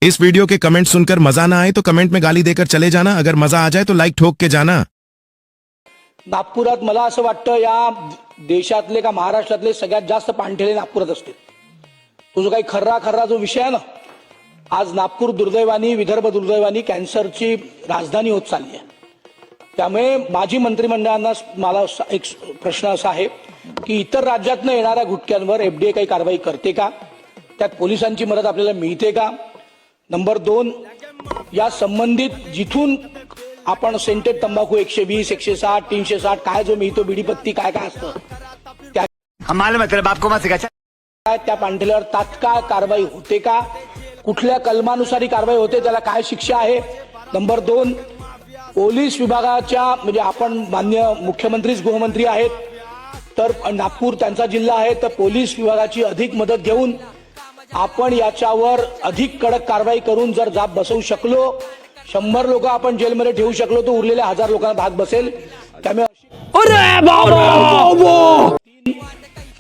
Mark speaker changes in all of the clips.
Speaker 1: इस video के comment सुनकर मजा ना आए तो कमेंट में गाली देकर चले जाना, अगर मजा आ जाए तो लाइक ठोक के जाना।
Speaker 2: नागपुरात मला असं वाटतं या देशातले का महाराष्ट्रातले सगळ्यात जास्त पाणठेले नागपुरात असतील। तो जो काही खर्रा जो विषय आहे ना, आज नागपूर दुर्दैवानी, विदर्भ दुर्दैवानी कॅन्सरची राजधानी होत चालली आहे। त्यामुळे माजी मंत्रिमंडळांना मला एक प्रश्न असा आहे की इतर राज्यातून येणाऱ्या गुटख्यांवर एफडीए काही कारवाई करते का, त्यात पोलिसांची मदत आपल्याला मिळते का। नंबर 2, या संबंधित जिथून आपण सेंटेड तंबाखू 120, 160, 360 काय जो मिळतो, बीडीपत्ती काय काय असतं त्या त्या पांढऱ्यावर तात्काळ कारवाई होते का, कुठल्या कलमानुसार कारवाई होते, त्याला काय शिक्षा आहे। नंबर 2, पोलीस विभागाच्या म्हणजे आपण माननीय मुख्यमंत्रीच गृहमंत्री आहेत, तर नागपूर त्यांचा जिल्हा आहे, तर पोलीस विभागाची अधिक मदत घेऊन आपण याच्यावर अधिक कडक कारवाई करून जर जाब बसवू शकलो, 100 लोक आपण जेलमध्ये ठेवू शकलो, तर उरलेल्या 1000 लोकांना भाग बसेल। त्यामुळे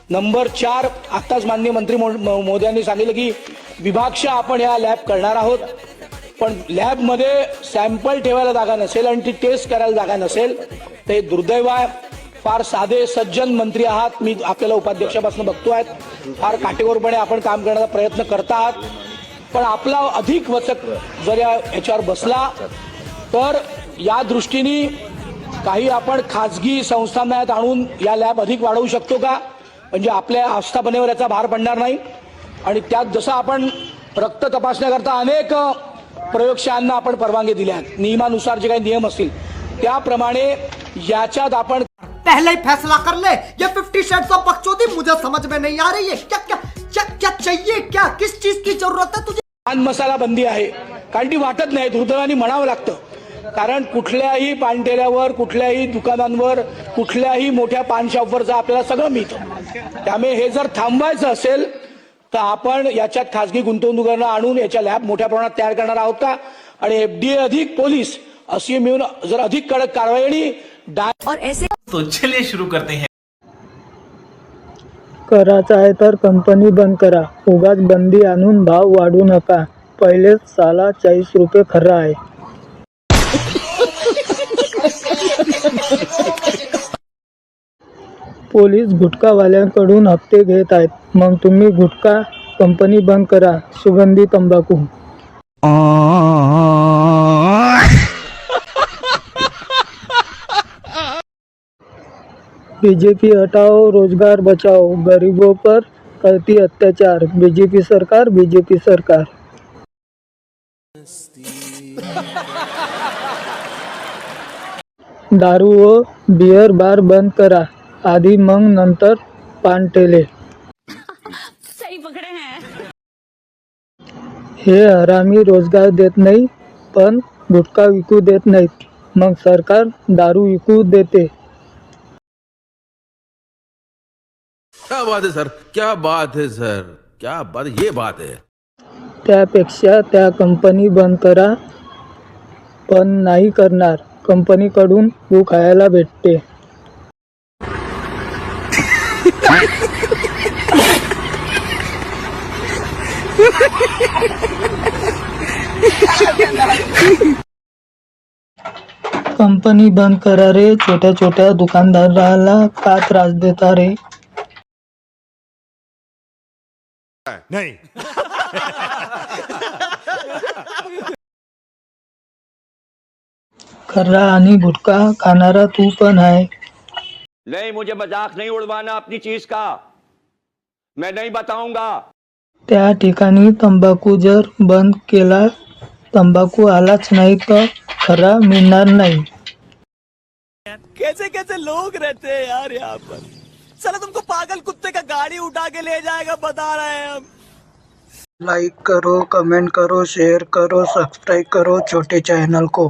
Speaker 2: नंबर 4, आताच माननीय मंत्री महोदयांनी सांगितलं की विभागशः आपण या लॅब करणार आहोत, पण लॅब मध्ये सॅम्पल ठेवायला जागा नसेल आणि ती टेस्ट करायला जागा नसेल, तर हे दुर्दैव आहे। फार साधे सज्जन मंत्री आहात, मी आपल्याला उपाध्यक्षापासून बघतोय, फार काटेकोरपणे आपण काम करण्याचा प्रयत्न करता आहात, पण आपला अधिक वचक जर याच्यावर बसला तर या दृष्टीने काही आपण खाजगी संस्थांना आणून या लॅब अधिक वाढवू शकतो का, म्हणजे आपल्या आस्थापनेवर याचा भार पडणार नाही। आणि त्यात जसं आपण रक्त तपासण्याकरता अनेक प्रयोगशाळांना आपण परवानगी दिल्या, नियमानुसार जे काही नियम असतील त्याप्रमाणे याच्यात आपण
Speaker 3: पहले ही फैसला कर ले। ये 50 शेड्स ऑफ बकचोदी मुझे समझ में नहीं आ रही है। क्या क्या क्या क्या चाहिए, क्या किस चीज की जरूरत है तुझे।
Speaker 2: पान मसाला बंदी आहे, कारण ती वाटत नाही, दुर्दैवाने म्हणावं लागतं, कारण कुठल्याही पानटेऱ्यावर, कुठल्याही दुकानांवर, कुठल्याही मोठ्या पान शॉपवर आपल्याला सगळं मिळतं। त्यामुळे हे जर थांबवायचं असेल तर आपण याच्यात खासगी गुंतवणूकदारांना आणून याच्या लॅब मोठ्या प्रमाणात तयार करणार आहोत का, आणि एफडीए अधिक पोलीस अशी मिळून जर अधिक कडक कारवाई
Speaker 4: और ऐसे
Speaker 5: तो चलिए शुरू करते हैं।
Speaker 6: करायचं आहे तर कंपनी बंद करा, उगाच बंदी आणून भाव वाढवू नका, पहिलेच साला 40 रुपये खर्रा आहे। पोलीस गुटखावाल्यांकडून हप्ते घेत आहेत, मग तुम्ही गुटखा कंपनी बंद करा, सुगंधी तंबाखू। बीजेपी हटाओ, रोजगार बचाओ, गरीबों पर करती अत्याचार, बीजेपी सरकार, बीजेपी सरकार। दारू व बियर बार बंद करा, आधी मग नंतर पान ठेले।
Speaker 4: सही पकड़े हैं।
Speaker 6: हे हरामी रोजगार देत नाही, पण गुटखा विकू देत नाहीत, मग सरकार दारू विकू देते।
Speaker 7: क्या बात है सर, क्या बात है सर, क्या बात, ये बात है।
Speaker 6: त्यापेक्षा त्या कंपनी बंद करा, पण नाही करणार, कंपनीकडून गू खायला भेटते। कंपनी बंद करा रे, छोट्या छोट्या दुकानदाराला का त्रास देता रे।
Speaker 1: नहीं
Speaker 6: खर्रा आणि गुटखा खाणारा तू पण आहे।
Speaker 8: नहीं, मुझे मजाक नहीं उड़वाना अपनी चीज का, मैं नहीं बताऊंगा।
Speaker 6: त्या ठिकाणी तंबाखू जर बंद केला, तंबाखू आलाच नाही तर खरा मिळणार नाही।
Speaker 3: कैसे कैसे लोग रहते हैं यार यहाँ पर। चलो तुमको पागल कुत्ते का गाड़ी उठा के ले जाएगा, बता रहे हैं हम।
Speaker 6: लाइक करो, कमेंट करो, शेयर करो, सब्सक्राइब करो छोटे चैनल को।